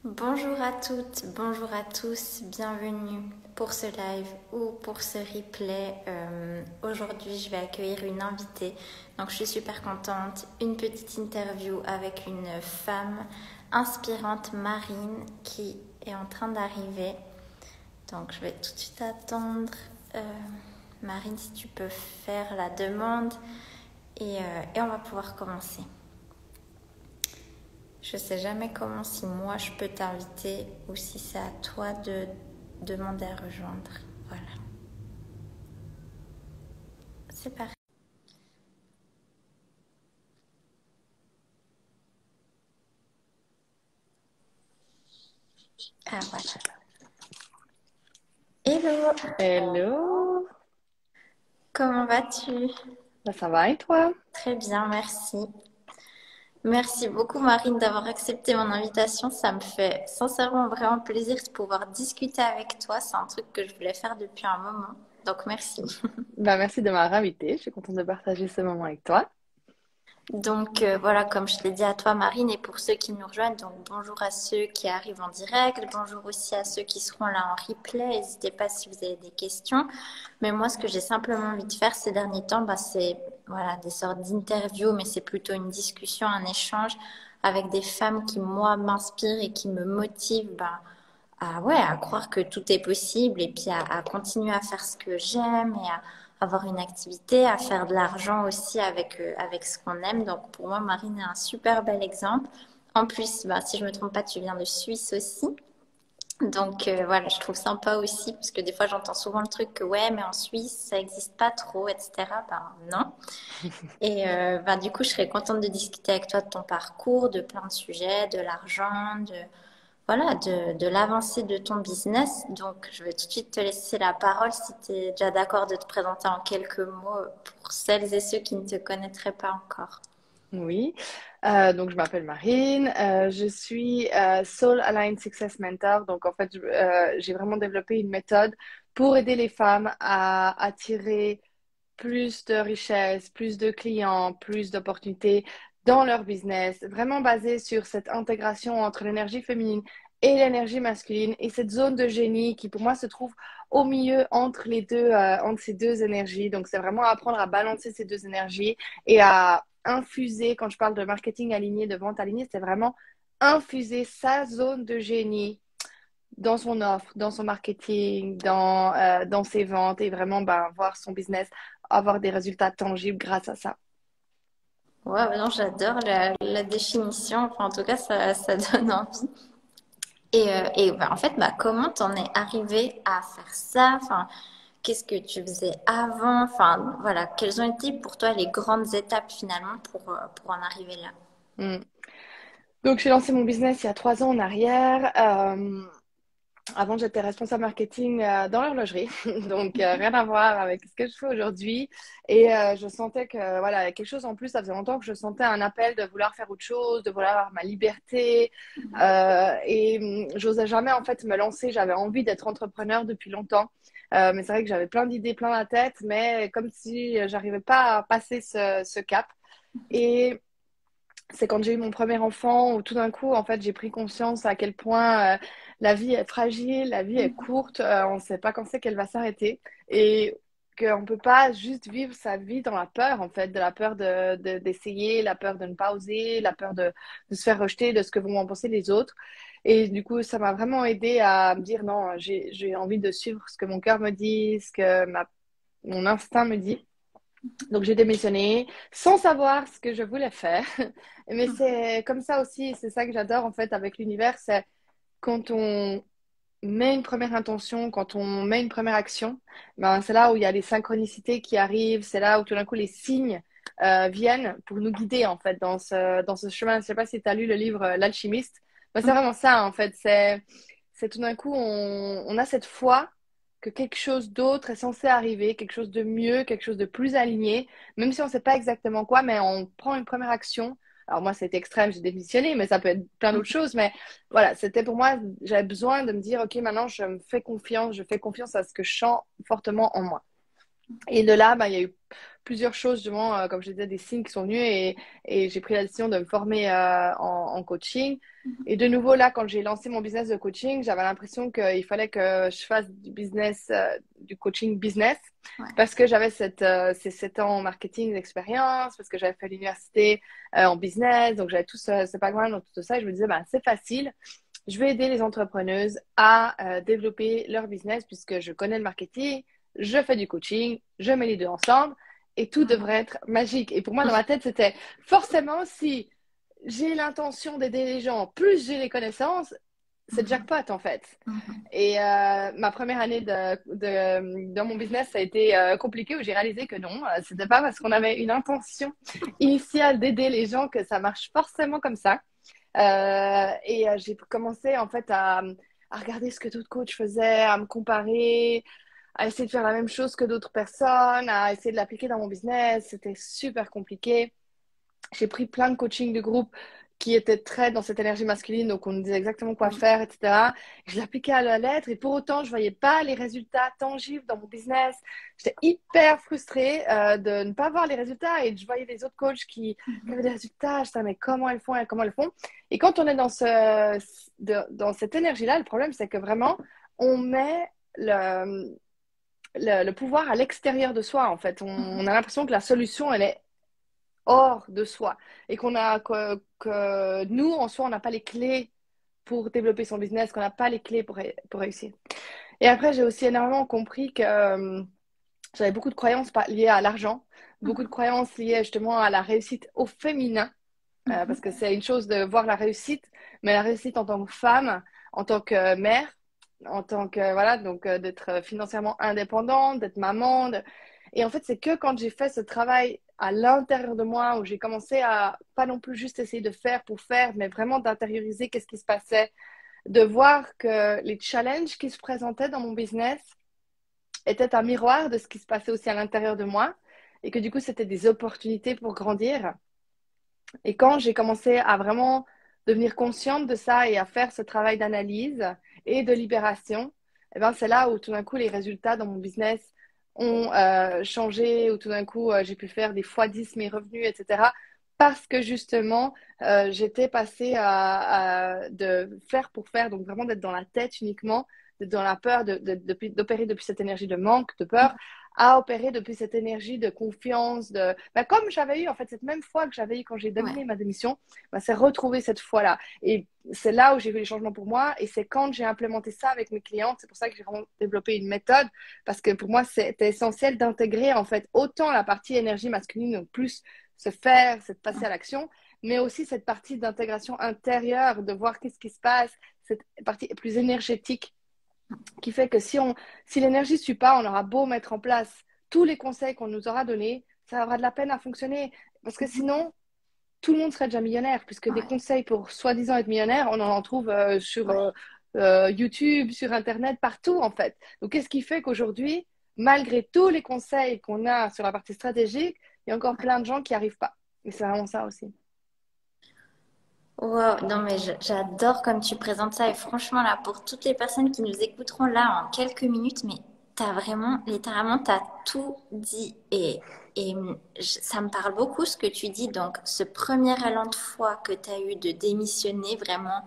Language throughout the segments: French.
Bonjour à toutes, bonjour à tous, bienvenue pour ce live ou pour ce replay. Aujourd'hui, je vais accueillir une invitée, donc je suis super contente. Une petite interview avec une femme inspirante, Marine, qui est en train d'arriver. Donc je vais tout de suite attendre. Euh, Marine, si tu peux faire la demande et on va pouvoir commencer. Je sais jamais comment, si moi je peux t'inviter ou si c'est à toi de demander à rejoindre. Voilà. C'est parti. Ah voilà. Hello. Hello, Comment vas-tu? ça va et toi? Très bien, merci. Merci beaucoup Marine d'avoir accepté mon invitation. Ça me fait sincèrement vraiment plaisir de pouvoir discuter avec toi. C'est un truc que je voulais faire depuis un moment. Donc merci. Merci de m'avoir invitée, je suis contente de partager ce moment avec toi. Donc voilà, comme je l'ai dit à toi Marine, et pour ceux qui nous rejoignent, donc bonjour à ceux qui arrivent en direct, bonjour aussi à ceux qui seront là en replay, n'hésitez pas si vous avez des questions. Mais moi ce que j'ai simplement envie de faire ces derniers temps, c'est voilà, des sortes d'interviews, mais c'est plutôt une discussion, un échange avec des femmes qui moi m'inspirent et qui me motivent à croire que tout est possible et puis à continuer à faire ce que j'aime et à avoir une activité, à faire de l'argent aussi avec ce qu'on aime. Donc pour moi, Marine est un super bel exemple. En plus, si je me trompe pas, tu viens de Suisse aussi. Donc voilà, je trouve sympa aussi parce que des fois j'entends souvent le truc que ouais, mais en Suisse ça n'existe pas trop, etc. Ben non. Et du coup, je serais contente de discuter avec toi de ton parcours, de plein de sujets, de l'argent, de l'avancée de ton business. Donc, je vais tout de suite te laisser la parole si tu es déjà d'accord de te présenter en quelques mots pour celles et ceux qui ne te connaîtraient pas encore. Oui, donc je m'appelle Marine, je suis Soul Aligned Success Mentor. Donc en fait, j'ai vraiment développé une méthode pour aider les femmes à attirer plus de richesses, plus de clients, plus d'opportunités dans leur business, vraiment basée sur cette intégration entre l'énergie féminine et l'énergie masculine et cette zone de génie qui pour moi se trouve au milieu entre les deux, entre ces deux énergies. Donc c'est vraiment apprendre à balancer ces deux énergies et à infuser, quand je parle de marketing aligné, de vente alignée, c'est vraiment infuser sa zone de génie dans son offre, dans son marketing, dans ses ventes et vraiment voir son business avoir des résultats tangibles grâce à ça. Ouais, non, j'adore la définition. Enfin, en tout cas, ça donne envie. En fait, comment t'en es arrivé à faire ça? Enfin, qu'est-ce que tu faisais avant? Enfin, voilà, quelles ont été pour toi les grandes étapes finalement pour en arriver là? Mm. Donc, j'ai lancé mon business il y a 3 ans en arrière. Avant, j'étais responsable marketing dans l'horlogerie, donc rien à voir avec ce que je fais aujourd'hui. Et je sentais que voilà, il y a quelque chose en plus. Ça faisait longtemps que je sentais un appel de vouloir faire autre chose, de vouloir avoir ma liberté. J'osais jamais en fait me lancer. J'avais envie d'être entrepreneur depuis longtemps, mais c'est vrai que j'avais plein d'idées plein la tête, mais comme si j'arrivais pas à passer ce cap. Et c'est quand j'ai eu mon premier enfant où tout d'un coup, en fait, j'ai pris conscience à quel point la vie est fragile, la vie est courte, on ne sait pas quand c'est qu'elle va s'arrêter et qu'on ne peut pas juste vivre sa vie dans la peur, en fait, de la peur d'essayer, la peur de ne pas oser, la peur de se faire rejeter, de ce que vont en penser les autres. Et du coup, ça m'a vraiment aidé à me dire non, j'ai envie de suivre ce que mon cœur me dit, ce que mon instinct me dit. Donc j'ai démissionné sans savoir ce que je voulais faire. Mais c'est comme ça aussi, c'est ça que j'adore en fait avec l'univers, c'est quand on met une première intention, quand on met une première action, c'est là où il y a les synchronicités qui arrivent, c'est là où tout d'un coup les signes viennent pour nous guider en fait dans ce chemin. Je ne sais pas si tu as lu le livre L'Alchimiste. C'est vraiment ça en fait, c'est tout d'un coup on a cette foi que quelque chose d'autre est censé arriver, quelque chose de mieux, quelque chose de plus aligné, même si on ne sait pas exactement quoi, mais on prend une première action. Alors moi, c'était extrême, j'ai démissionné, mais ça peut être plein d'autres choses. Mais voilà, c'était pour moi, j'avais besoin de me dire, OK, maintenant, je me fais confiance, je fais confiance à ce que je sens fortement en moi. Et de là, il y a eu plusieurs choses, justement, comme je disais, des signes qui sont venus et j'ai pris la décision de me former en coaching. Et de nouveau, là, quand j'ai lancé mon business de coaching, j'avais l'impression qu'il fallait que je fasse du business, du coaching business, Ouais. parce que j'avais ces 7 ans en marketing d'expérience, parce que j'avais fait l'université en business, donc j'avais tout ce background dans tout ça. Et je me disais, c'est facile. Je vais aider les entrepreneuses à développer leur business puisque je connais le marketing, je fais du coaching, je mets les deux ensemble et tout Mhm. devrait être magique. Et pour moi, dans ma tête, c'était forcément si j'ai l'intention d'aider les gens, plus j'ai les connaissances, c'est Mhm. jackpot en fait. Mhm. Et ma première année dans mon business, ça a été compliqué où j'ai réalisé que non, c'était pas parce qu'on avait une intention initiale d'aider les gens que ça marche forcément comme ça. J'ai commencé en fait à regarder ce que d'autres coachs faisaient, à me comparer, à essayer de faire la même chose que d'autres personnes, à essayer de l'appliquer dans mon business. C'était super compliqué. J'ai pris plein de coaching de groupe qui étaient très dans cette énergie masculine, donc on nous disait exactement quoi Oui. faire, etc. Je l'appliquais à la lettre et pour autant, je voyais pas les résultats tangibles dans mon business. J'étais hyper frustrée de ne pas voir les résultats et je voyais les autres coachs qui avaient Mhm. des résultats. Je disais, mais comment elles font et comment elles font? Et quand on est dans cette énergie-là, le problème, c'est que vraiment, on met le pouvoir à l'extérieur de soi, en fait. On a l'impression que la solution, elle est hors de soi et que nous, en soi, on n'a pas les clés pour développer son business, qu'on n'a pas les clés pour réussir. Et après, j'ai aussi énormément compris que j'avais beaucoup de croyances liées à l'argent, beaucoup de Mhm. croyances liées justement à la réussite au féminin, parce que Mhm. c'est une chose de voir la réussite, mais la réussite en tant que femme, en tant que mère, en tant que, voilà, donc d'être financièrement indépendante, d'être maman. Et en fait, c'est que quand j'ai fait ce travail à l'intérieur de moi, où j'ai commencé à pas non plus juste essayer de faire pour faire, mais vraiment d'intérioriser qu'est-ce qui se passait, de voir que les challenges qui se présentaient dans mon business étaient un miroir de ce qui se passait aussi à l'intérieur de moi, et que du coup, c'était des opportunités pour grandir. Et quand j'ai commencé à vraiment devenir consciente de ça et à faire ce travail d'analyse et de libération, eh ben, c'est là où tout d'un coup les résultats dans mon business ont changé, où tout d'un coup j'ai pu faire des fois 10 mes revenus, etc. Parce que justement, j'étais passée de faire pour faire, donc vraiment d'être dans la tête uniquement, d'être dans la peur, d'opérer depuis cette énergie de manque, de peur, à opérer depuis cette énergie de confiance, comme j'avais eu, en fait, cette même foi que j'avais eu quand j'ai Ouais. donné ma démission, c'est retrouver cette foi-là. Et c'est là où j'ai vu les changements pour moi. Et c'est quand j'ai implémenté ça avec mes clientes, c'est pour ça que j'ai vraiment développé une méthode, parce que pour moi, c'était essentiel d'intégrer, en fait, autant la partie énergie masculine, donc plus se faire, c'est de passer à l'action, mais aussi cette partie d'intégration intérieure, de voir qu'est-ce qui se passe, cette partie plus énergétique qui fait que si l'énergie ne suit pas, on aura beau mettre en place tous les conseils qu'on nous aura donnés, ça aura de la peine à fonctionner. Parce que Mhm. sinon, tout le monde serait déjà millionnaire, puisque des Ouais. conseils pour soi-disant être millionnaire, on en trouve sur Ouais. YouTube, sur Internet, partout en fait. Donc qu'est-ce qui fait qu'aujourd'hui, malgré tous les conseils qu'on a sur la partie stratégique, il y a encore Ouais. plein de gens qui n'y arrivent pas. Et c'est vraiment ça aussi. Wow, non mais j'adore comme tu présentes ça et franchement là pour toutes les personnes qui nous écouteront là en quelques minutes, mais t'as vraiment littéralement t'as tout dit ça me parle beaucoup ce que tu dis donc ce premier élan de foi que t'as eu de démissionner vraiment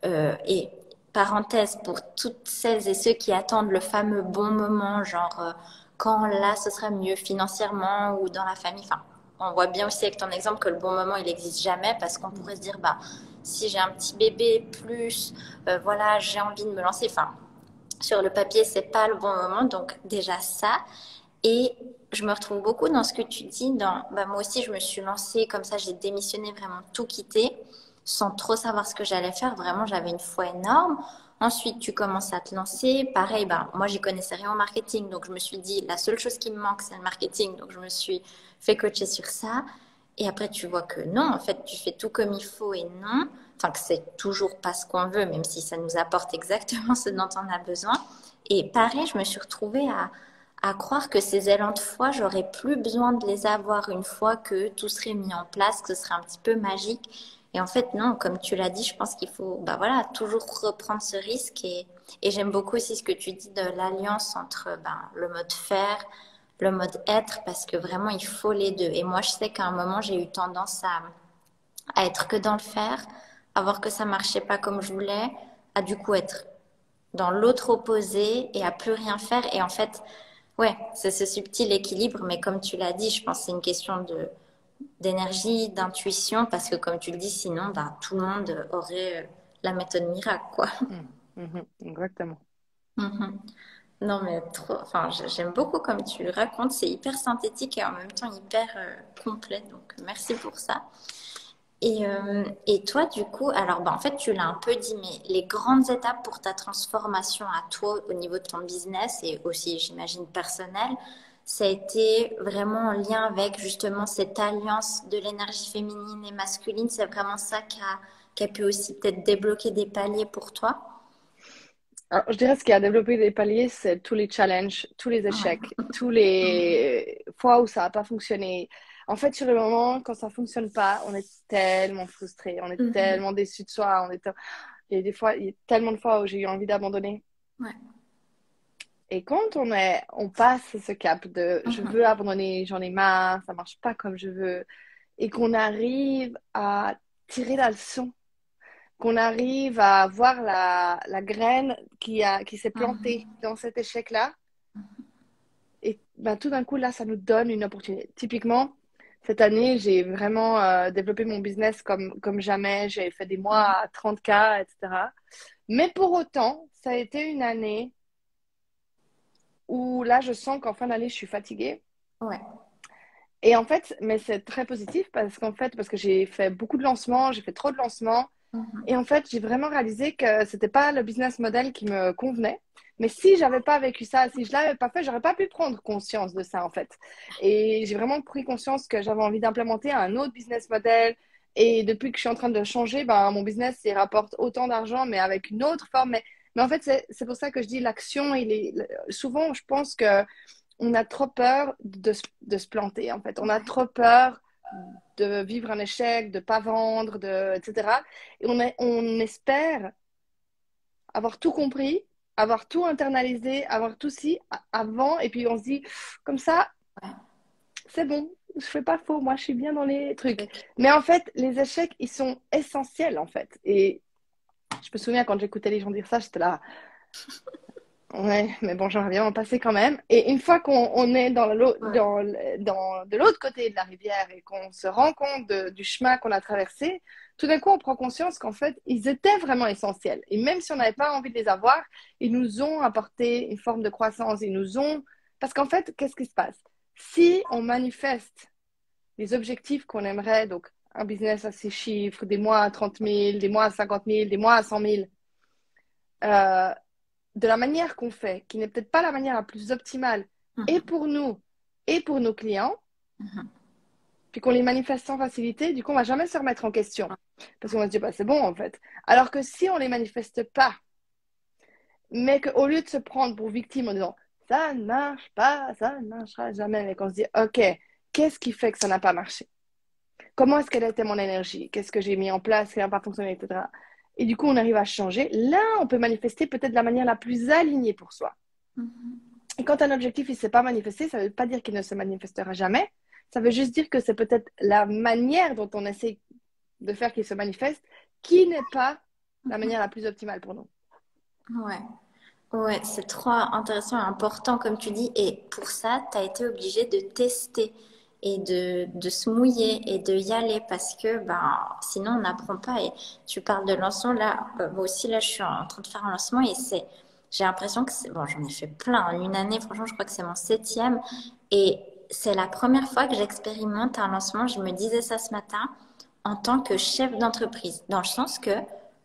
et parenthèse pour toutes celles et ceux qui attendent le fameux bon moment genre quand là ce sera mieux financièrement ou dans la famille, enfin on voit bien aussi avec ton exemple que le bon moment, il n'existe jamais parce qu'on pourrait se dire, bah, si j'ai un petit bébé, plus, voilà, j'ai envie de me lancer. Enfin, sur le papier, c'est pas le bon moment. Donc, déjà ça. Et je me retrouve beaucoup dans ce que tu dis. Bah, moi aussi, je me suis lancée comme ça, j'ai démissionné, vraiment tout quitté, sans trop savoir ce que j'allais faire. Vraiment, j'avais une foi énorme. Ensuite, tu commences à te lancer. Pareil, ben, moi, j'y connaissais rien en marketing. Donc, je me suis dit, la seule chose qui me manque, c'est le marketing. Donc, je me suis fait coacher sur ça. Et après, tu vois que non, en fait, tu fais tout comme il faut et non. Enfin, que c'est toujours pas ce qu'on veut, même si ça nous apporte exactement ce dont on a besoin. Et pareil, je me suis retrouvée à croire que ces élans de foi, j'aurais plus besoin de les avoir une fois que tout serait mis en place, que ce serait un petit peu magique. Et en fait, non, comme tu l'as dit, je pense qu'il faut bah voilà, toujours reprendre ce risque. Et j'aime beaucoup aussi ce que tu dis de l'alliance entre ben, le mode faire, le mode être parce que vraiment, il faut les deux. Et moi, je sais qu'à un moment, j'ai eu tendance à être que dans le faire, à voir que ça marchait pas comme je voulais, à du coup être dans l'autre opposé et à plus rien faire. Et en fait, ouais, c'est ce subtil équilibre, mais comme tu l'as dit, je pense que c'est une question d'énergie, d'intuition, parce que comme tu le dis, sinon, ben, tout le monde aurait la méthode miracle, quoi. Exactement. Mhm. Non, mais trop, enfin, j'aime beaucoup comme tu le racontes, c'est hyper synthétique et en même temps hyper complet, donc merci pour ça. Et toi, du coup, alors bah, en fait, tu l'as un peu dit, mais les grandes étapes pour ta transformation à toi au niveau de ton business et aussi, j'imagine, personnel, ça a été vraiment en lien avec justement cette alliance de l'énergie féminine et masculine. C'est vraiment ça qui a pu aussi peut-être débloquer des paliers pour toi. Alors, je dirais ce qui a développé des paliers, c'est tous les challenges, tous les Ouais. échecs, tous les fois où ça n'a pas fonctionné. En fait, sur le moment, quand ça fonctionne pas, on est tellement frustré, on est Mhm. tellement déçu de soi, il y a des fois, il y a tellement de fois où j'ai eu envie d'abandonner. Ouais. Et quand on passe ce cap de je Mhm. veux abandonner, j'en ai marre, ça marche pas comme je veux, et qu'on arrive à tirer la leçon, qu'on arrive à voir la graine qui s'est plantée Mhm. dans cet échec-là, et ben, tout d'un coup, là, ça nous donne une opportunité. Typiquement, cette année, j'ai vraiment développé mon business comme jamais. J'ai fait des mois à 30K, etc. Mais pour autant, ça a été une année où là, je sens qu'en fin d'année, je suis fatiguée. Ouais. Et en fait, mais c'est très positif parce que j'ai fait beaucoup de lancements, j'ai fait trop de lancements. Mhm. Et en fait, j'ai vraiment réalisé que c'était pas le business model qui me convenait. Mais si j'avais pas vécu ça, si je l'avais pas fait, j'aurais pas pu prendre conscience de ça, en fait. Et j'ai vraiment pris conscience que j'avais envie d'implémenter un autre business model. Et depuis que je suis en train de changer, ben, mon business, il rapporte autant d'argent, mais avec une autre forme. Mais en fait, c'est pour ça que je dis l'action, souvent, je pense que on a trop peur de se planter, en fait. On a trop peur de vivre un échec, de pas vendre, etc. Et on espère avoir tout compris, avoir tout internalisé, avoir tout si avant, et puis on se dit, comme ça, Ouais. c'est bon, je fais pas faux, moi je suis bien dans les trucs. Ok. Mais en fait, les échecs, ils sont essentiels, en fait. Et je me souviens quand j'écoutais les gens dire ça, j'étais là, ouais, mais bon, j'aimerais bien en passer quand même. Et une fois qu'on est Ouais. de l'autre côté de la rivière et qu'on se rend compte du chemin qu'on a traversé, tout d'un coup, on prend conscience qu'en fait, ils étaient vraiment essentiels. Et même si on n'avait pas envie de les avoir, ils nous ont apporté une forme de croissance. Ils nous ont... Parce qu'en fait, qu'est-ce qui se passe? Si on manifeste les objectifs qu'on aimerait, donc un business à 6 chiffres, des mois à 30 000, des mois à 50 000, des mois à 100 000, euh, de la manière qu'on fait, qui n'est peut-être pas la manière la plus optimale, et Mhm. pour nous, et pour nos clients, Mhm. puis qu'on les manifeste sans facilité, du coup, on va jamais se remettre en question. Parce qu'on va se dire, bah, c'est bon, en fait. Alors que si on les manifeste pas, mais qu'au lieu de se prendre pour victime en disant, ça ne marche pas, ça ne marchera jamais, mais qu'on se dit, OK, qu'est-ce qui fait que ça n'a pas marché? Comment est-ce qu'elle était mon énergie? Qu'est-ce que j'ai mis en place qui n'a pas fonctionné, etc. Et du coup, on arrive à changer. Là, on peut manifester peut-être de la manière la plus alignée pour soi. Mhm. Et quand un objectif ne s'est pas manifesté, ça ne veut pas dire qu'il ne se manifestera jamais. Ça veut juste dire que c'est peut-être la manière dont on essaie de faire qu'il se manifeste qui n'est pas la manière la plus optimale pour nous. Ouais. Ouais, c'est trop intéressant et important, comme tu dis. Et pour ça, tu as été obligé de tester et de se mouiller et de y aller parce que ben, sinon, on n'apprend pas. Et tu parles de lancement, là, moi aussi, là, je suis en train de faire un lancement et j'ai l'impression que c'est, bon, j'en ai fait plein. En une année, franchement, je crois que c'est mon septième. Et c'est la première fois que j'expérimente un lancement. Je me disais ça ce matin en tant que chef d'entreprise, dans le sens que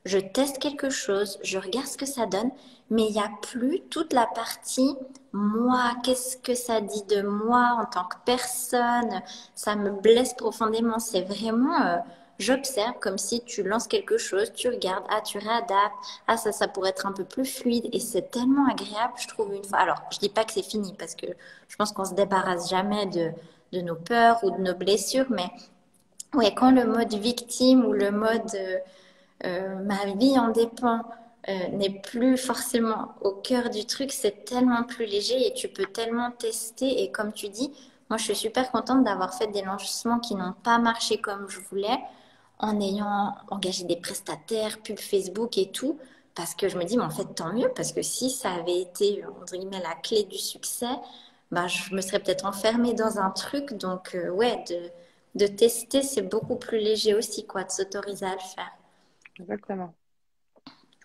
je teste quelque chose, je regarde ce que ça donne, mais il n'y a plus toute la partie moi, qu'est-ce que ça dit de moi en tant que personne, ça me blesse profondément. C'est vraiment, j'observe comme si tu lances quelque chose, tu regardes, ah, tu réadaptes, ah, ça pourrait être un peu plus fluide, et c'est tellement agréable, je trouve, une fois. Alors, je dis pas que c'est fini, parce que je pense qu'on se débarrasse jamais de nos peurs ou de nos blessures, mais ouais, quand le mode victime ou le mode ma vie en dépend n'est plus forcément au cœur du truc, c'est tellement plus léger et tu peux tellement tester. Et comme tu dis, moi je suis super contente d'avoir fait des lancements qui n'ont pas marché comme je voulais, en ayant engagé des prestataires, pub Facebook et tout, parce que je me dis, mais en fait tant mieux, parce que si ça avait été, entre guillemets, la clé du succès, bah, je me serais peut-être enfermée dans un truc. Donc ouais, de tester, c'est beaucoup plus léger aussi, quoi, de s'autoriser à le faire. Exactement.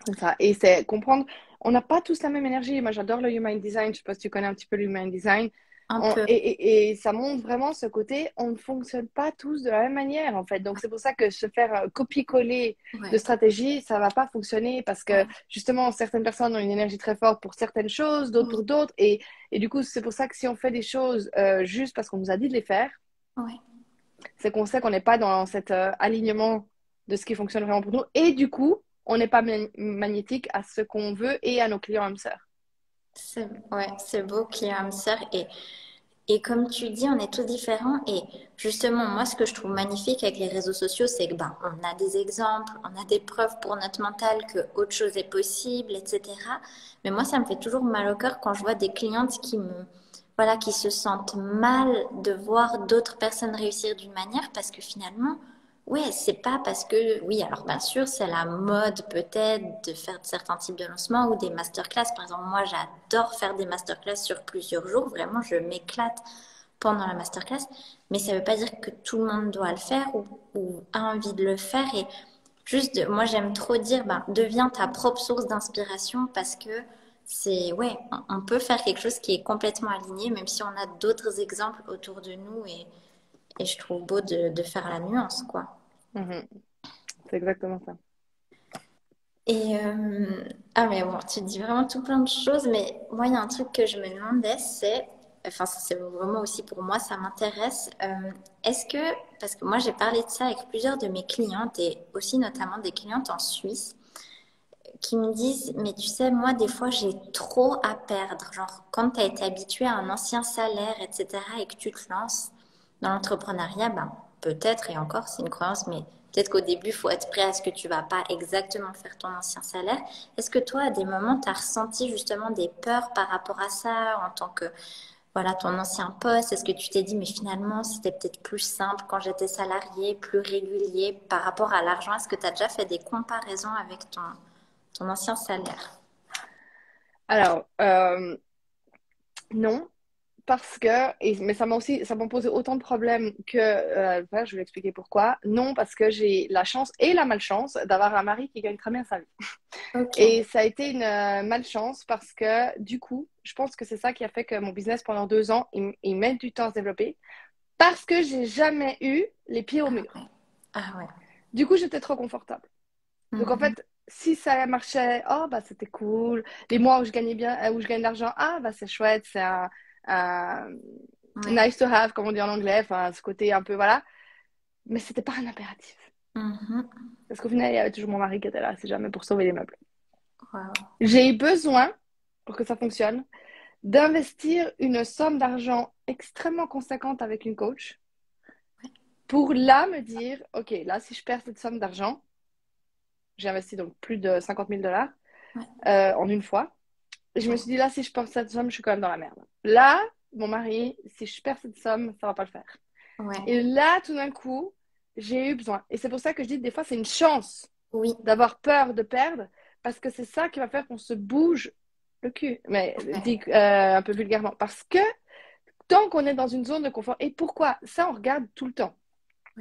C'est ça. Et c'est comprendre, on n'a pas tous la même énergie. Moi, j'adore le Human Design. Je sais pas si tu connais un petit peu le Human Design. Un peu. Et ça montre vraiment ce côté, on ne fonctionne pas tous de la même manière, en fait. Donc, c'est pour ça que se faire copier-coller de Ouais, stratégie, ça va pas fonctionner parce que, ouais. justement, certaines personnes ont une énergie très forte pour certaines choses, d'autres Oui, pour d'autres. Et du coup, c'est pour ça que si on fait des choses juste parce qu'on nous a dit de les faire, ouais. c'est qu'on sait qu'on n'est pas dans cet alignement de ce qui fonctionne vraiment pour nous. Et du coup, on n'est pas magnétique à ce qu'on veut et à nos clients âmes sœurs. C'est ouais, c'est beau qu'il y ait âme sœur. Et comme tu dis, on est tous différents. Et justement, moi, ce que je trouve magnifique avec les réseaux sociaux, c'est que ben, on a des exemples, on a des preuves pour notre mental que autre chose est possible, etc. Mais moi, ça me fait toujours mal au cœur quand je vois des clientes voilà, qui se sentent mal de voir d'autres personnes réussir d'une manière parce que finalement, ouais, c'est pas parce que, oui, alors bien sûr, c'est la mode peut-être de faire certains types de lancements ou des masterclass. Par exemple, moi, j'adore faire des masterclass sur plusieurs jours. Vraiment, je m'éclate pendant la masterclass. Mais ça veut pas dire que tout le monde doit le faire ou a envie de le faire. Et juste, moi, j'aime trop dire, ben, deviens ta propre source d'inspiration parce que c'est, ouais, on peut faire quelque chose qui est complètement aligné, même si on a d'autres exemples autour de nous. Et je trouve beau de faire la nuance, quoi. Mhm. C'est exactement ça. Et ah mais bon, tu dis vraiment tout plein de choses, mais moi il y a un truc que je me demandais, enfin ça, c'est vraiment aussi pour moi, ça m'intéresse. Est-ce que, parce que moi j'ai parlé de ça avec plusieurs de mes clientes et aussi notamment des clientes en Suisse, qui me disent, mais tu sais, moi des fois j'ai trop à perdre. Genre quand tu as été habitué à un ancien salaire, etc. et que tu te lances dans l'entrepreneuriat, ben peut-être, et encore c'est une croyance, mais peut-être qu'au début, il faut être prêt à ce que tu vas pas exactement faire ton ancien salaire. Est-ce que toi, à des moments, tu as ressenti justement des peurs par rapport à ça en tant que, voilà, ton ancien poste? Est-ce que tu t'es dit, mais finalement, c'était peut-être plus simple quand j'étais salarié, plus régulier par rapport à l'argent? Est-ce que tu as déjà fait des comparaisons avec ton ancien salaire? Alors, non, parce que, mais ça m'a posé autant de problèmes que, voilà, je vais expliquer pourquoi. Non, parce que j'ai la chance et la malchance d'avoir un mari qui gagne très bien sa vie. Ok. Et ça a été une malchance parce que, du coup, je pense que c'est ça qui a fait que mon business pendant 2 ans, il met du temps à se développer parce que j'ai jamais eu les pieds au Ah mur. ouais. Ah ouais. Du coup, j'étais trop confortable. Donc en Mhm. fait, si ça marchait, oh bah c'était cool. Les mois où je gagnais bien, où je gagne de l'argent, ah bah c'est chouette, c'est un Ouais. nice to have, comme on dit en anglais, enfin ce côté un peu voilà. Mais c'était pas un impératif. Mhm. Parce qu'au final, il y avait toujours mon mari qui était là, c'est jamais pour sauver les meubles. Wow. J'ai eu besoin, pour que ça fonctionne, d'investir une somme d'argent extrêmement conséquente avec une coach pour là me dire, ok, là si je perds cette somme d'argent, j'ai investi donc plus de 50 000 $ Ouais. en une fois. Je me Ouais. suis dit, là, si je perds cette somme, je suis quand même dans la merde. Là, mon mari, si je perds cette somme, ça va pas le faire. Ouais. Et là, tout d'un coup, j'ai eu besoin. Et c'est pour ça que je dis, des fois, c'est une chance Oui. d'avoir peur de perdre, parce que c'est ça qui va faire qu'on se bouge le cul, mais Ouais. dit un peu vulgairement. Parce que tant qu'on est dans une zone de confort, et pourquoi? Ça, on regarde tout le temps.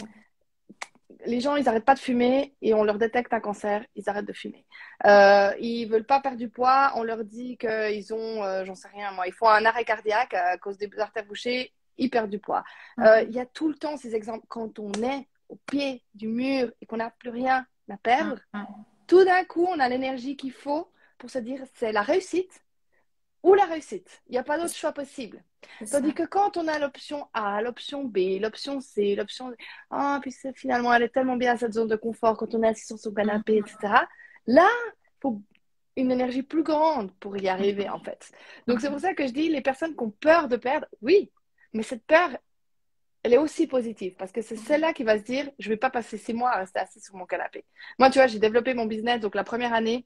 Ouais. Les gens, ils n'arrêtent pas de fumer et on leur détecte un cancer, ils arrêtent de fumer. Ils veulent pas perdre du poids, on leur dit qu'ils ont, j'en sais rien moi, ils font un arrêt cardiaque à cause des artères bouchées, ils perdent du poids. Il Mhm. y a tout le temps ces exemples. Quand on est au pied du mur et qu'on n'a plus rien à perdre, Mhm. tout d'un coup, on a l'énergie qu'il faut pour se dire c'est la réussite ou la réussite. Il n'y a pas d'autre choix possible. C'est ça. Tandis que quand on a l'option A, l'option B, l'option C, l'option... Ah, puis finalement, elle est tellement bien cette zone de confort quand on est assis sur son canapé, Mhm. etc. Là, il faut une énergie plus grande pour y arriver, en fait. Donc, c'est pour Mhm. ça que je dis, les personnes qui ont peur de perdre, oui, mais cette peur, elle est aussi positive parce que c'est celle-là qui va se dire, je ne vais pas passer 6 mois à rester assis sur mon canapé. Moi, tu vois, j'ai développé mon business, donc la première année,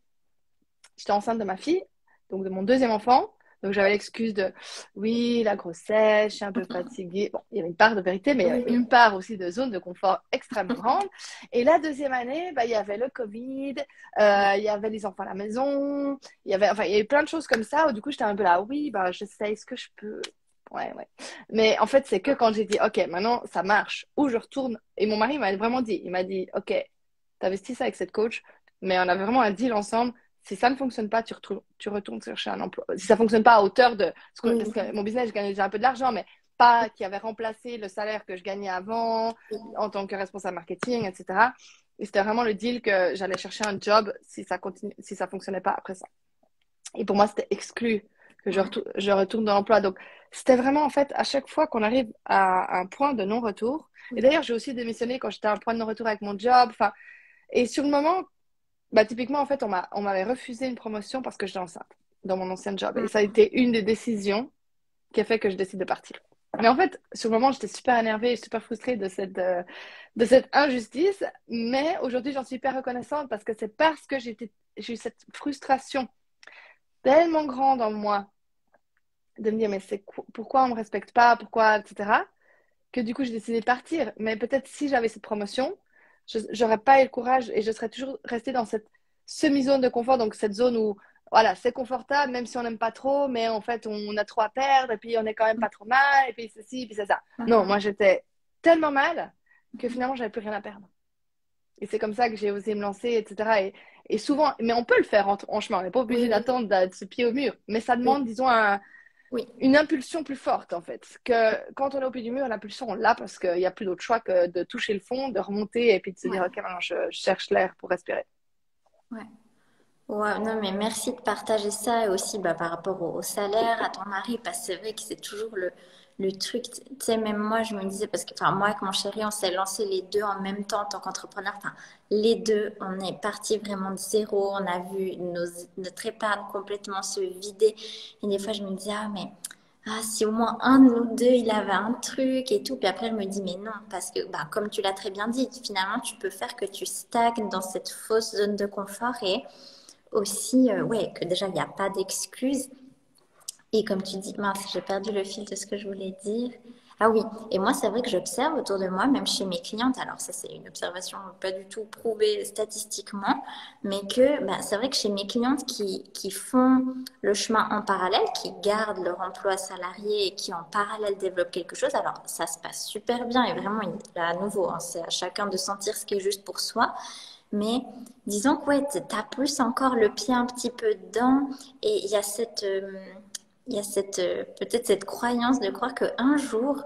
j'étais enceinte de ma fille, donc de mon deuxième enfant. Donc j'avais l'excuse de oui, la grossesse, je suis un peu fatiguée. Bon, il y avait une part de vérité, mais il y avait une part aussi de zone de confort extrêmement grande. Et la deuxième année, bah, il y avait le Covid, il y avait les enfants à la maison, enfin, il y avait plein de choses comme ça où du coup j'étais un peu là, oui, bah, je sais, est-ce que je peux. Ouais, ouais. Mais en fait, c'est que quand j'ai dit, OK, maintenant ça marche, où je retourne. Et mon mari m'a vraiment dit, il m'a dit, OK, t'investis ça avec cette coach, mais on avait vraiment un deal ensemble. Si ça ne fonctionne pas, tu retournes chercher un emploi. Si ça ne fonctionne pas à hauteur de. Parce que mon business, je gagnais déjà un peu de l'argent, mais pas qui avait remplacé le salaire que je gagnais avant en tant que responsable marketing, etc. Et c'était vraiment le deal que j'allais chercher un job si ça fonctionnait pas après ça. Et pour moi, c'était exclu que je retourne dans l'emploi. Donc, c'était vraiment, en fait, à chaque fois qu'on arrive à un point de non-retour. Et d'ailleurs, j'ai aussi démissionné quand j'étais à un point de non-retour avec mon job. Enfin, et sur le moment, bah, typiquement, en fait, on m'avait refusé une promotion parce que j'étais enceinte dans mon ancien job. Et ça a été une des décisions qui a fait que je décide de partir. Mais en fait, sur le moment, j'étais super énervée et super frustrée de cette injustice. Mais aujourd'hui, j'en suis hyper reconnaissante parce que c'est parce que j'ai eu cette frustration tellement grande en moi de me dire, mais pourquoi on me respecte pas, pourquoi, etc., que du coup, j'ai décidé de partir. Mais peut-être si j'avais cette promotion, j'aurais pas eu le courage et je serais toujours restée dans cette semi-zone de confort, donc cette zone où, voilà, c'est confortable, même si on n'aime pas trop, mais en fait, on a trop à perdre, et puis on est quand même pas trop mal, et puis ceci, et puis c'est ça. Non, moi, j'étais tellement mal que finalement, j'avais plus rien à perdre. Et c'est comme ça que j'ai osé me lancer, etc. Et souvent, mais on peut le faire en chemin, on n'est pas obligé d'attendre de se pied au mur, mais ça demande, disons, une impulsion plus forte, en fait. Que quand on est au pied du mur, l'impulsion, on l'a parce qu'il n'y a plus d'autre choix que de toucher le fond, de remonter et puis de se dire, OK, maintenant, je cherche l'air pour respirer. Ouais. Ouais, non, mais merci de partager ça et aussi bah, par rapport au salaire, à ton mari, parce que c'est vrai que c'est toujours le truc. Tu sais, même moi, je me disais, parce que moi, avec mon chéri, on s'est lancé les deux en même temps en tant qu'entrepreneur. Enfin, les deux, on est parti vraiment de zéro. On a vu notre épargne complètement se vider. Et des fois, je me disais, ah, mais si au moins un de nous deux, il avait un truc et tout. Puis après, je me dis, mais non, parce que, bah, comme tu l'as très bien dit, finalement, tu peux faire que tu stagnes dans cette fausse zone de confort et aussi, ouais, que déjà, il n'y a pas d'excuses. Et comme tu dis, mince, j'ai perdu le fil de ce que je voulais dire. Ah oui, et moi, c'est vrai que j'observe autour de moi, même chez mes clientes, alors ça, c'est une observation pas du tout prouvée statistiquement, mais que bah, c'est vrai que chez mes clientes qui font le chemin en parallèle, qui gardent leur emploi salarié et qui en parallèle développent quelque chose, alors ça se passe super bien et vraiment, là, à nouveau, hein, c'est à chacun de sentir ce qui est juste pour soi. Mais disons que ouais, tu as plus encore le pied un petit peu dedans et il y a peut-être cette croyance de croire qu'un jour,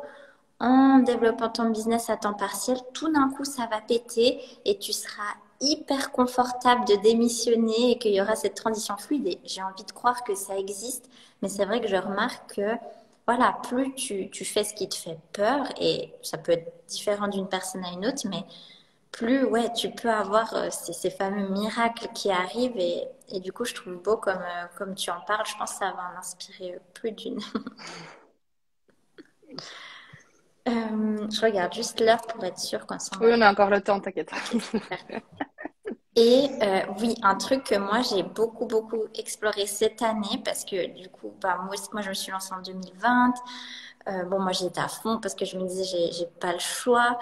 en développant ton business à temps partiel, tout d'un coup, ça va péter et tu seras hyper confortable de démissionner et qu'il y aura cette transition fluide. Et j'ai envie de croire que ça existe, mais c'est vrai que je remarque que voilà, plus tu fais ce qui te fait peur, et ça peut être différent d'une personne à une autre, mais plus ouais, tu peux avoir ces fameux miracles qui arrivent et du coup, je trouve beau comme tu en parles. Je pense que ça va en inspirer plus d'une. Je regarde juste l'heure pour être sûre qu'on s'en Oui, va. on a encore le temps, t'inquiète. Ok, super. Et oui, un truc que moi j'ai beaucoup exploré cette année parce que du coup, bah, moi je me suis lancée en 2020. Bon, moi j'étais à fond parce que je me disais j'ai pas le choix.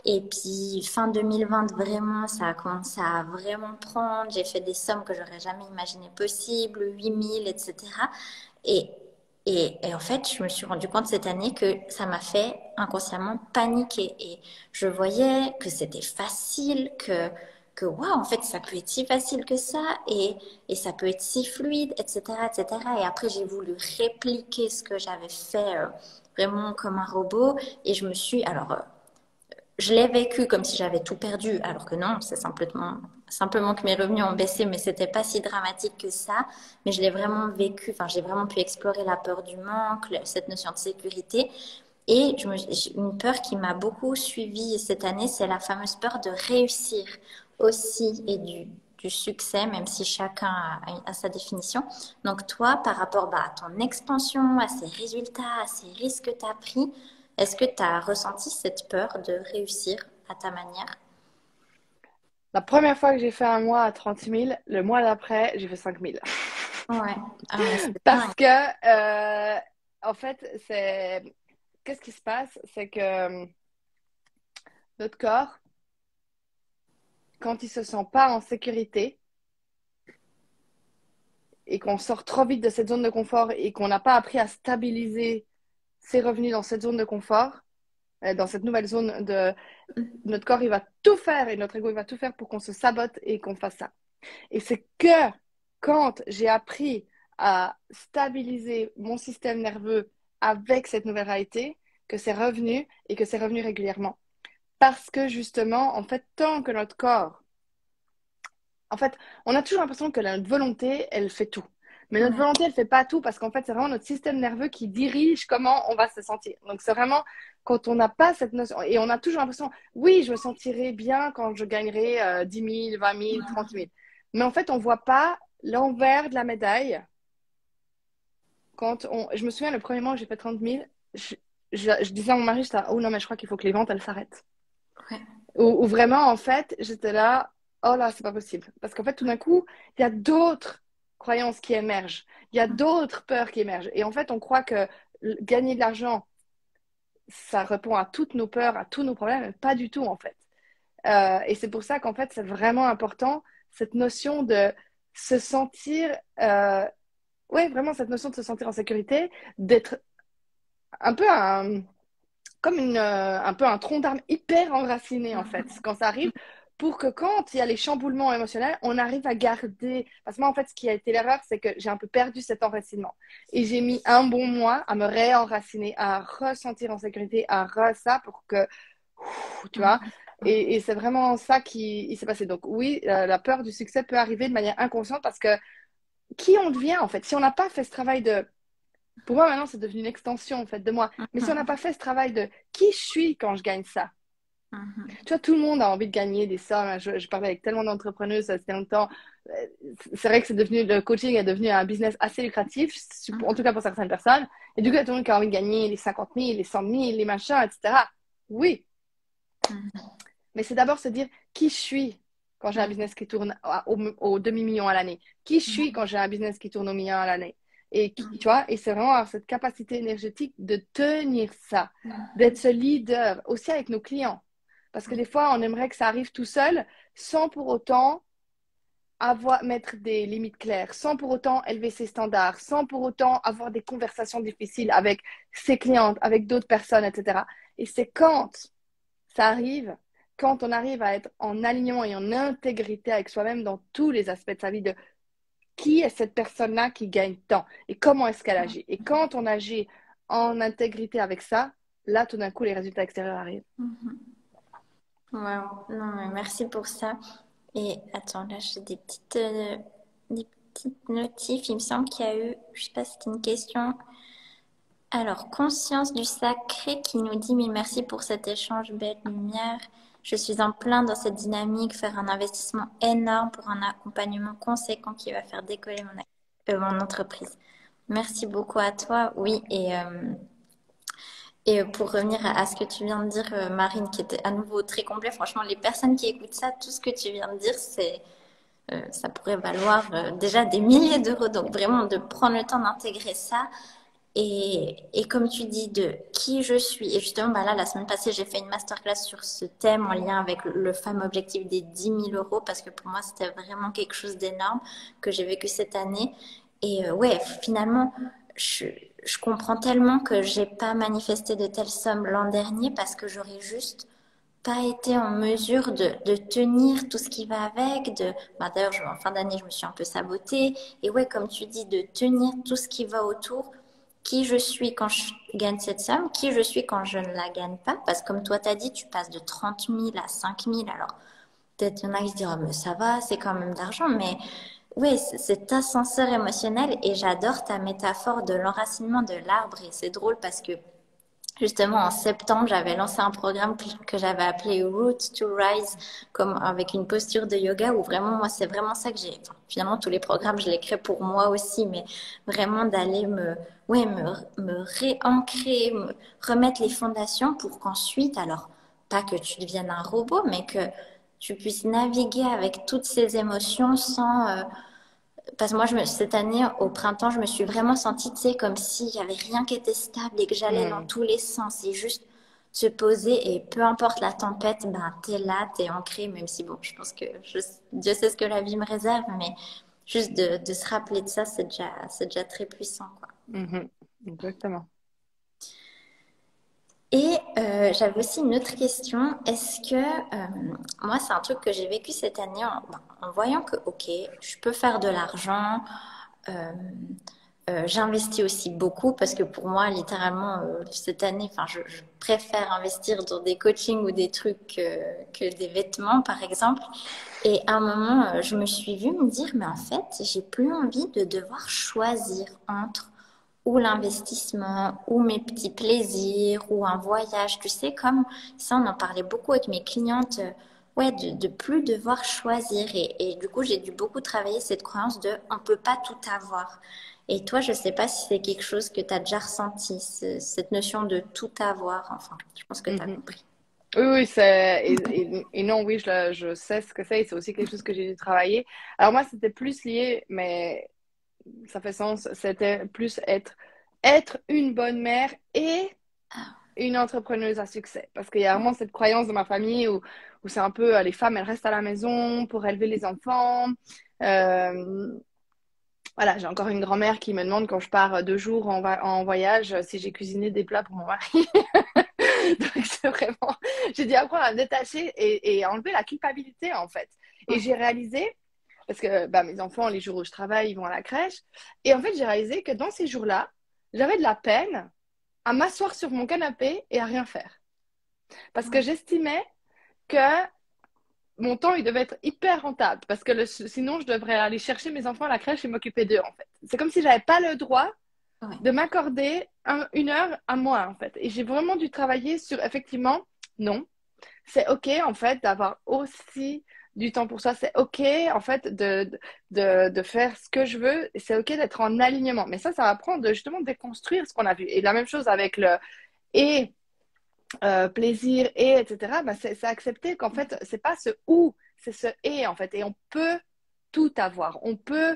Et puis fin 2020, vraiment, ça a commencé à vraiment prendre. J'ai fait des sommes que j'aurais jamais imaginé possibles, 8000, etc. Et, et en fait, je me suis rendu compte cette année que ça m'a fait inconsciemment paniquer. Et je voyais que c'était facile, que waouh, en fait, ça peut être si facile que ça et ça peut être si fluide, etc., etc. Et après, j'ai voulu répliquer ce que j'avais fait vraiment comme un robot et alors, je l'ai vécu comme si j'avais tout perdu, alors que non, c'est simplement que mes revenus ont baissé, mais c'était pas si dramatique que ça. Mais je l'ai vraiment vécu, enfin, j'ai vraiment pu explorer la peur du manque, cette notion de sécurité. Et j'ai une peur qui m'a beaucoup suivie cette année, c'est la fameuse peur de réussir aussi et du succès, même si chacun a sa définition. Donc toi, par rapport bah, à ton expansion, à ces résultats, à ces risques que tu as pris, est-ce que tu as ressenti cette peur de réussir à ta manière? La première fois que j'ai fait un mois à 30 000, le mois d'après, j'ai fait 5 000. Ouais. Ah, mais c'est Parce dingue. que, en fait, qu'est-ce qui se passe? C'est que notre corps, quand il se sent pas en sécurité et qu'on sort trop vite de cette zone de confort et qu'on n'a pas appris à stabiliser ses revenus dans cette zone de confort, dans cette nouvelle zone de notre corps, il va tout faire et notre ego, il va tout faire pour qu'on se sabote et qu'on fasse ça. Et c'est que quand j'ai appris à stabiliser mon système nerveux avec cette nouvelle réalité, que c'est revenu et que c'est revenu régulièrement. Parce que justement, en fait, tant que notre corps, en fait, on a toujours l'impression que notre volonté, elle fait tout. Mais notre Ouais. volonté, elle fait pas tout parce qu'en fait, c'est vraiment notre système nerveux qui dirige comment on va se sentir. Donc, c'est vraiment quand on n'a pas cette notion, et on a toujours l'impression, oui, je me sentirai bien quand je gagnerai 10 000, 20 000, 30 000. Mais en fait, on voit pas l'envers de la médaille. Je me souviens, le premier mois où j'ai fait 30 000, je disais à mon mari, oh non, mais je crois qu'il faut que les ventes, elles s'arrêtent. Ouais. Où vraiment, en fait, j'étais là, oh là, c'est pas possible. Parce qu'en fait, tout d'un coup, il y a d'autres croyances qui émergent. Il y a d'autres peurs qui émergent. Et en fait, on croit que gagner de l'argent, ça répond à toutes nos peurs, à tous nos problèmes, mais pas du tout, en fait. Et c'est pour ça qu'en fait, c'est vraiment important, cette notion de se sentir, ouais, vraiment cette notion de se sentir en sécurité, d'être un peu comme un peu un tronc d'arbre hyper enraciné, en fait, quand ça arrive, pour que quand il y a les chamboulements émotionnels, on arrive à garder. Parce que moi, en fait, ce qui a été l'erreur, c'est que j'ai un peu perdu cet enracinement. Et j'ai mis un bon mois à me réenraciner, à ressentir en sécurité, à ça pour que, tu vois. Et c'est vraiment ça qui s'est passé. Donc, oui, la peur du succès peut arriver de manière inconsciente parce que qui on devient, en fait, si on n'a pas fait ce travail de pour moi, maintenant, c'est devenu une extension en fait de moi. Mais si on n'a pas fait ce travail de qui je suis quand je gagne ça, tu vois, tout le monde a envie de gagner des sommes. Je parlais avec tellement d'entrepreneuses ça fait longtemps. Euh, C'est vrai que le coaching est devenu un business assez lucratif, en tout cas pour certaines personnes. Et du coup, il y a tout le monde qui a envie de gagner les 50 000, les 100 000, les machins, etc. Oui, mais c'est d'abord se dire qui je suis quand j'ai un business qui tourne au demi-million à l'année. Qui je suis quand j'ai un business qui tourne au million à l'année. Et tu vois, et c'est vraiment avoir cette capacité énergétique de tenir ça, d'être ce leader aussi avec nos clients. Parce que des fois, on aimerait que ça arrive tout seul sans pour autant mettre des limites claires, sans pour autant élever ses standards, sans pour autant avoir des conversations difficiles avec ses clientes, avec d'autres personnes, etc. Et c'est quand ça arrive quand on arrive à être en alignement et en intégrité avec soi-même dans tous les aspects de sa vie, de qui est cette personne-là qui gagne tant et comment est-ce qu'elle agit. Et quand on agit en intégrité avec ça, là, tout d'un coup, les résultats extérieurs arrivent. Wow. Non, mais merci pour ça. Et attends, là, j'ai des petites notifs. Il me semble qu'il y a eu, je sais pas si c'était une question. Alors, Conscience du Sacré qui nous dit mille merci pour cet échange, belle lumière. Je suis en plein dans cette dynamique, faire un investissement énorme pour un accompagnement conséquent qui va faire décoller mon entreprise. Merci beaucoup à toi. Oui, et pour revenir à ce que tu viens de dire, Marine, qui était à nouveau très complet, franchement, les personnes qui écoutent ça, tout ce que tu viens de dire, ça pourrait valoir déjà des milliers d'euros. Donc vraiment, de prendre le temps d'intégrer ça. Et comme tu dis, de qui je suis. Et justement, bah là, la semaine passée, j'ai fait une masterclass sur ce thème en lien avec le fameux objectif des 10 000 euros, parce que pour moi, c'était vraiment quelque chose d'énorme que j'ai vécu cette année. Et ouais, finalement, je, je comprends tellement que j'ai pas manifesté de telles sommes l'an dernier parce que j'aurais juste pas été en mesure de tenir tout ce qui va avec. Bah d'ailleurs, en fin d'année, je me suis un peu sabotée. Et ouais, comme tu dis, de tenir tout ce qui va autour. Qui je suis quand je gagne cette somme, qui je suis quand je ne la gagne pas. Parce que comme toi, t'as dit, tu passes de 30 000 à 5 000. Alors, peut-être il y en a qui se diront, mais ça va, c'est quand même de l'argent. Mais oui, cet ascenseur émotionnel. Et j'adore ta métaphore de l'enracinement de l'arbre. Et c'est drôle parce que justement, en septembre, j'avais lancé un programme que j'avais appelé Root to Rise, comme avec une posture de yoga où vraiment, moi, c'est vraiment ça que j'ai. Enfin, finalement, tous les programmes, je les crée pour moi aussi, mais vraiment d'aller ouais, me réancrer, me remettre les fondations pour qu'ensuite, alors, pas que tu deviennes un robot, mais que tu puisses naviguer avec toutes ces émotions sans... parce que moi, cette année, au printemps, je me suis vraiment sentie, tu sais, comme s'il n'y avait rien qui était stable et que j'allais dans Mhm. tous les sens. Et juste se poser et peu importe la tempête, ben, t'es là, t'es ancré, même si, bon, je pense que Dieu sait ce que la vie me réserve, mais juste de se rappeler de ça, c'est déjà très puissant, quoi. Mhm. Exactement. Et j'avais aussi une autre question. Est-ce que, moi, c'est un truc que j'ai vécu cette année en voyant que, ok, je peux faire de l'argent, euh, j'investis aussi beaucoup parce que pour moi, littéralement, cette année, enfin, je préfère investir dans des coachings ou des trucs que des vêtements, par exemple. Et à un moment, je me suis vue me dire, mais en fait, j'ai plus envie de devoir choisir entre ou l'investissement, ou mes petits plaisirs, ou un voyage. Tu sais, comme ça, on en parlait beaucoup avec mes clientes, ouais, de plus devoir choisir. Et du coup, j'ai dû beaucoup travailler cette croyance de on peut pas tout avoir. Et toi, je sais pas si c'est quelque chose que tu as déjà ressenti, cette notion de tout avoir. Enfin, je pense que tu as Mhm. compris. Oui, oui, et non, oui, je sais ce que c'est et c'est aussi quelque chose que j'ai dû travailler. Alors moi, c'était plus lié, mais ça fait sens, c'était plus être une bonne mère et une entrepreneuse à succès. Parce qu'il y a vraiment cette croyance dans ma famille où c'est un peu les femmes, elles restent à la maison pour élever les enfants. Euh, voilà, j'ai encore une grand-mère qui me demande quand je pars 2 jours en voyage si j'ai cuisiné des plats pour mon mari. Donc c'est vraiment, j'ai dû apprendre à me détacher et à enlever la culpabilité en fait. Et j'ai réalisé, parce que bah, mes enfants, les jours où je travaille, ils vont à la crèche. Et en fait, j'ai réalisé que dans ces jours-là, j'avais de la peine à m'asseoir sur mon canapé et à rien faire. Parce que j'estimais que mon temps, il devait être hyper rentable. Parce que sinon, je devrais aller chercher mes enfants à la crèche et m'occuper d'eux, en fait. C'est comme si j'avais pas le droit Ouais. de m'accorder 1 heure à moi, en fait. Et j'ai vraiment dû travailler sur, effectivement, non, c'est OK, en fait, d'avoir aussi du temps pour soi. C'est OK, en fait, de faire ce que je veux. Et c'est OK d'être en alignement. Mais ça va prendre de, justement déconstruire ce qu'on a vu. Et la même chose avec le et plaisir et etc. Bah, c'est accepter qu'en fait, c'est pas ce ou, c'est ce et, en fait. Et on peut tout avoir. On peut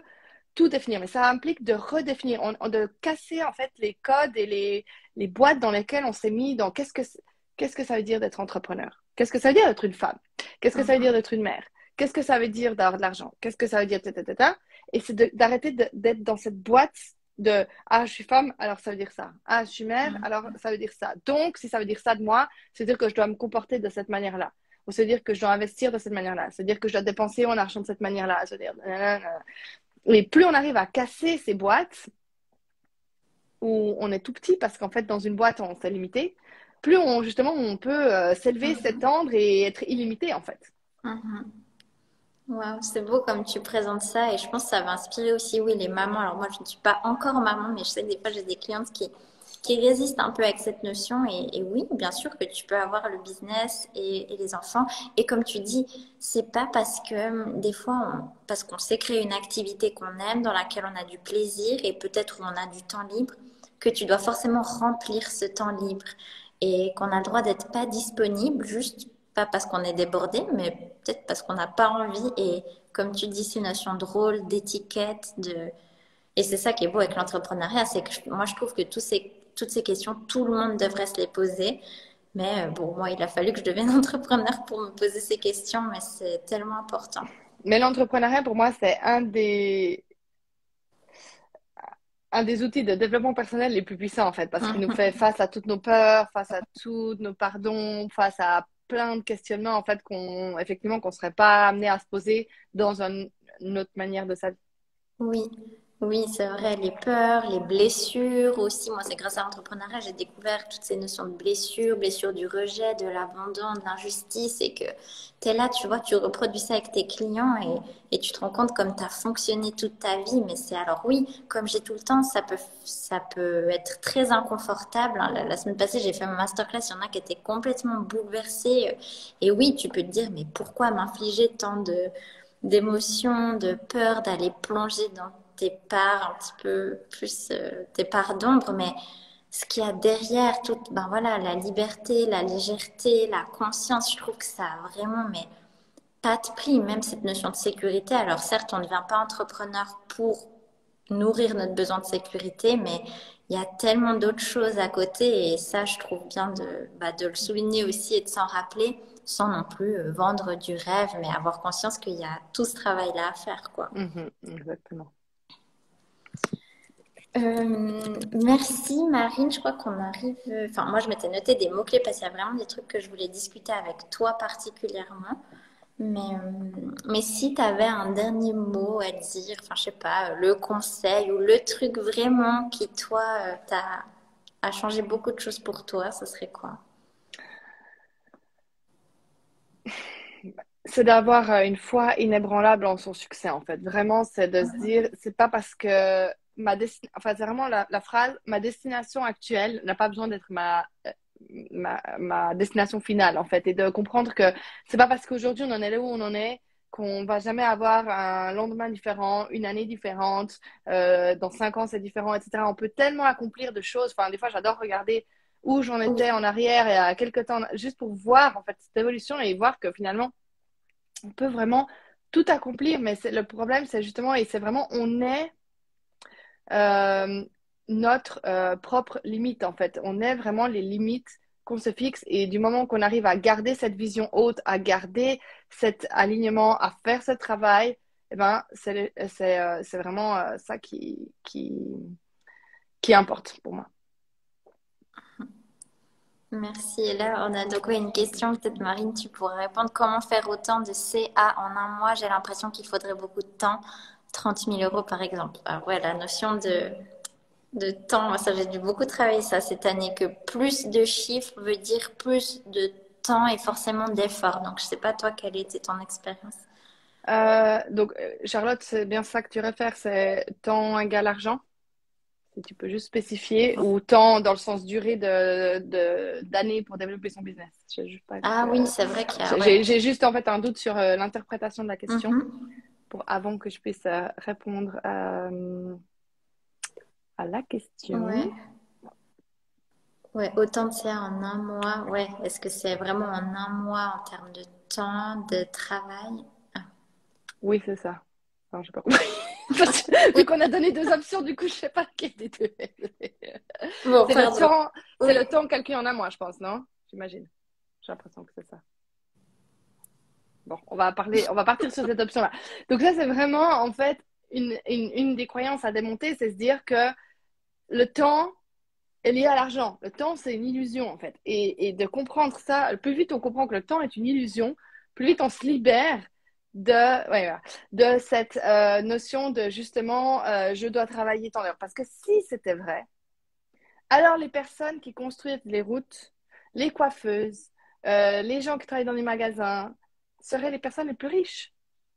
tout définir, mais ça implique de redéfinir, de casser en fait les codes et les boîtes dans lesquelles on s'est mis dans qu'est-ce que ça veut dire d'être entrepreneur? Qu'est-ce que ça veut dire d'être une femme? Qu'est-ce que ça veut dire d'être une mère? Qu'est-ce que ça veut dire d'avoir de l'argent? Qu'est-ce que ça veut dire, tata. Et c'est d'arrêter d'être dans cette boîte de ah, je suis femme, alors ça veut dire ça. Ah, je suis mère, alors ça veut dire ça. Donc, si ça veut dire ça de moi, c'est-à-dire que je dois me comporter de cette manière-là. Ou c'est-à-dire que je dois investir de cette manière-là. C'est-à-dire que je dois dépenser mon argent de cette manière-là. C'est-à-dire, et plus on arrive à casser ces boîtes où on est tout petit, parce qu'en fait, dans une boîte, on s'est limité, plus on, justement, on peut s'élever, s'étendre et être illimité, en fait. Wow, c'est beau comme tu présentes ça et je pense que ça va inspirer aussi, oui, les mamans. Alors moi, je ne suis pas encore maman, mais je sais que des fois, j'ai des clientes qui résistent un peu avec cette notion. Et oui, bien sûr que tu peux avoir le business et les enfants. Et comme tu dis, c'est pas parce que des fois, parce qu'on s'est créé une activité qu'on aime, dans laquelle on a du plaisir et peut-être où on a du temps libre, que tu dois forcément remplir ce temps libre et qu'on a le droit d'être pas disponible juste pas parce qu'on est débordé, mais peut-être parce qu'on n'a pas envie. Et comme tu dis, c'est une notion de rôle, d'étiquette, de... Et c'est ça qui est beau avec l'entrepreneuriat, c'est que moi je trouve que toutes ces questions, tout le monde devrait se les poser. Mais bon, moi, il a fallu que je devienne entrepreneur pour me poser ces questions, mais c'est tellement important. Mais l'entrepreneuriat, pour moi, c'est un des outils de développement personnel les plus puissants, en fait, parce qu'il nous fait face à toutes nos peurs, face à tous nos pardons, face à plein de questionnements, en fait, effectivement, qu'on serait pas amené à se poser dans une autre manière de sa vie. Oui, oui, c'est vrai, les peurs, les blessures aussi. Moi, c'est grâce à l'entrepreneuriat, j'ai découvert toutes ces notions de blessures, blessures du rejet, de l'abandon, de l'injustice, et que tu es là, tu vois, tu reproduis ça avec tes clients et tu te rends compte comme tu as fonctionné toute ta vie. Mais c'est alors oui, comme j'ai tout le temps, ça peut être très inconfortable, hein. La semaine passée, j'ai fait ma masterclass, il y en a qui étaient complètement bouleversés. Et oui, tu peux te dire, mais pourquoi m'infliger tant d'émotions, de peur, d'aller plonger dans tes parts un petit peu plus, tes parts d'ombre, mais ce qu'il y a derrière, toute, ben voilà, la liberté, la légèreté, la conscience, je trouve que ça a vraiment, mais pas de prix, même cette notion de sécurité. Alors certes, on ne devient pas entrepreneur pour nourrir notre besoin de sécurité, mais il y a tellement d'autres choses à côté et ça, je trouve bien de le souligner aussi et de s'en rappeler sans non plus vendre du rêve, mais avoir conscience qu'il y a tout ce travail-là à faire, quoi. Exactement. Merci Marine, je crois qu'on arrive. Enfin, moi je m'étais noté des mots-clés parce qu'il y a vraiment des trucs que je voulais discuter avec toi particulièrement. Mais si tu avais un dernier mot à dire, enfin je sais pas, le conseil ou le truc vraiment qui toi a changé beaucoup de choses pour toi, ce serait quoi? C'est d'avoir une foi inébranlable en son succès, en fait. Vraiment, c'est de se dire, c'est pas parce que enfin, c'est vraiment la phrase, ma destination actuelle n'a pas besoin d'être ma destination finale, en fait. Et de comprendre que c'est pas parce qu'aujourd'hui on en est là où on en est qu'on va jamais avoir un lendemain différent, une année différente, dans 5 ans c'est différent, etc. On peut tellement accomplir de choses. Enfin, des fois, j'adore regarder où j'en Oui. étais en arrière et à quelques temps, juste pour voir, en fait, cette évolution et voir que finalement, on peut vraiment tout accomplir, mais le problème, c'est justement, et c'est vraiment, on est euh, notre propre limite, en fait. On est vraiment les limites qu'on se fixe, et du moment qu'on arrive à garder cette vision haute, à garder cet alignement, à faire ce travail, eh ben, c'est vraiment ça qui importe pour moi. Merci. Et là, on a donc une question, peut-être Marine, tu pourrais répondre. Comment faire autant de CA en un mois? J'ai l'impression qu'il faudrait beaucoup de temps. 30 000 € par exemple. Alors ouais, la notion de temps, moi, ça j'ai dû beaucoup travailler ça cette année, que plus de chiffres veut dire plus de temps et forcément d'efforts. Donc je sais pas toi quelle était ton expérience. Donc, Charlotte, c'est bien ça que tu réfères, c'est temps égal argent? Si tu peux juste spécifier, ou temps dans le sens durée d'années pour développer son business. Ah oui, c'est vrai qu'il y a, ouais. J'ai juste en fait un doute sur l'interprétation de la question Mhm. avant que je puisse répondre à la question. Ouais. Ouais, autant de ça en un mois. Ouais, est-ce que c'est vraiment en un mois en termes de temps, de travail? Ah. Oui, c'est ça. Non, j'ai pas compris. Vu qu'on a donné deux options, du coup, je sais pas laquelle des deux. Bon, C'est le pardon. temps, c'est Oui. le temps calculé en un mois, je pense, non? J'imagine. J'ai l'impression que c'est ça. Bon, on va partir sur cette option-là. Donc ça, c'est vraiment, en fait, une des croyances à démonter, c'est se dire que le temps est lié à l'argent. Le temps, c'est une illusion, en fait. Et de comprendre ça, plus vite on comprend que le temps est une illusion, plus vite on se libère de cette notion de, justement, je dois travailler tant d'heures. Parce que si c'était vrai, alors les personnes qui construisent les routes, les coiffeuses, les gens qui travaillent dans les magasins, seraient les personnes les plus riches.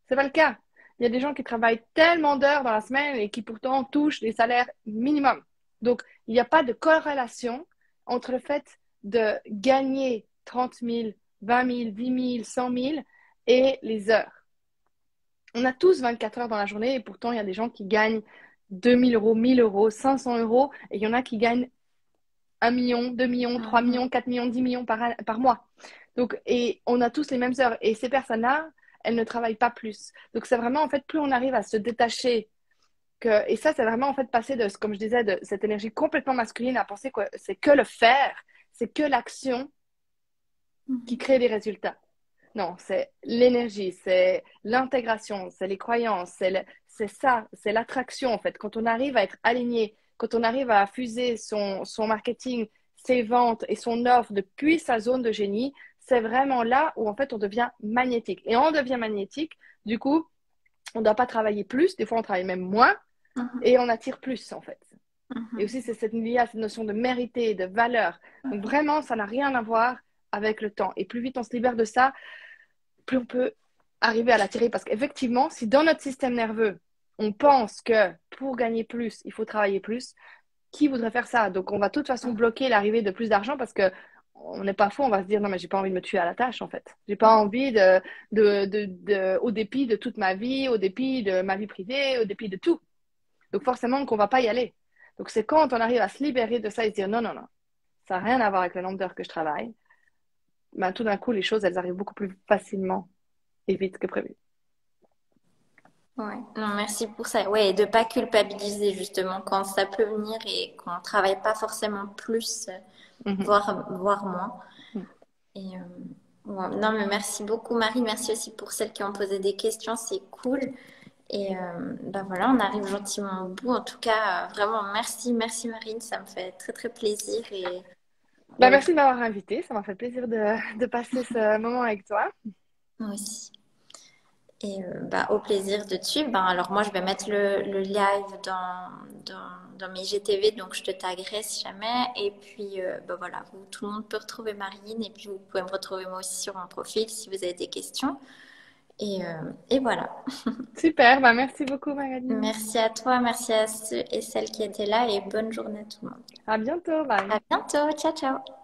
C'est pas le cas. Il y a des gens qui travaillent tellement d'heures dans la semaine et qui pourtant touchent des salaires minimum. Donc, il n'y a pas de corrélation entre le fait de gagner 30 000, 20 000, 10 000, 100 000 et les heures. On a tous 24 heures dans la journée et pourtant, il y a des gens qui gagnent 2 000 €, 1 000 €, 500 € et il y en a qui gagnent 1 million, 2 millions, 3 millions, 4 millions, 10 millions par mois. Donc, et on a tous les mêmes heures. Et ces personnes-là, elles ne travaillent pas plus. Donc, c'est vraiment, en fait, plus on arrive à se détacher et ça, c'est vraiment, en fait, passer de, comme je disais, de cette énergie complètement masculine à penser que c'est que le faire, c'est que l'action qui crée des résultats. Non, c'est l'énergie, c'est l'intégration, c'est les croyances, c'est ça, c'est l'attraction en fait. Quand on arrive à être aligné, quand on arrive à fuser son marketing, ses ventes et son offre depuis sa zone de génie, c'est vraiment là où en fait on devient magnétique. Et on devient magnétique, du coup, on ne doit pas travailler plus, des fois on travaille même moins Mhm. et on attire plus en fait. Et Mhm. aussi, c'est lié à cette notion de mériter, de valeur. Donc vraiment, ça n'a rien à voir avec le temps. Et plus vite on se libère de ça, plus on peut arriver à l'attirer. Parce qu'effectivement, si dans notre système nerveux, on pense que pour gagner plus, il faut travailler plus, qui voudrait faire ça? Donc, on va de toute façon bloquer l'arrivée de plus d'argent parce que on n'est pas faux, on va se dire non, mais j'ai pas envie de me tuer à la tâche en fait. J'ai pas envie au dépit de toute ma vie, au dépit de ma vie privée, au dépit de tout. Donc, forcément, qu'on va pas y aller. Donc, c'est quand on arrive à se libérer de ça et se dire non, non, non, ça n'a rien à voir avec le nombre d'heures que je travaille. Ben, tout d'un coup, les choses, elles arrivent beaucoup plus facilement et vite que prévu. Ouais, non, merci pour ça. Ouais, et de pas culpabiliser justement quand ça peut venir et qu'on travaille pas forcément plus, Mhm. voire moins. Et ouais. Non, mais merci beaucoup, Marie. Merci aussi pour celles qui ont posé des questions. C'est cool. Et ben voilà, on arrive gentiment au bout. En tout cas, vraiment, merci, merci, Marine. Ça me fait très, très plaisir. Bah, Et merci de m'avoir invité. Ça m'a fait plaisir de passer ce moment avec toi. moi aussi. Et bah, au plaisir de te suivre. Ben, alors moi, je vais mettre le live dans mes GTV, donc je te taguerai si jamais. Et puis, ben voilà, tout le monde peut retrouver Marine. Et puis, vous pouvez me retrouver moi aussi sur mon profil si vous avez des questions. Et voilà. Super, bah, merci beaucoup, Magali. Merci à toi, merci à ceux et celles qui étaient là et bonne journée à tout le monde. À bientôt, bye. À bientôt, ciao ciao.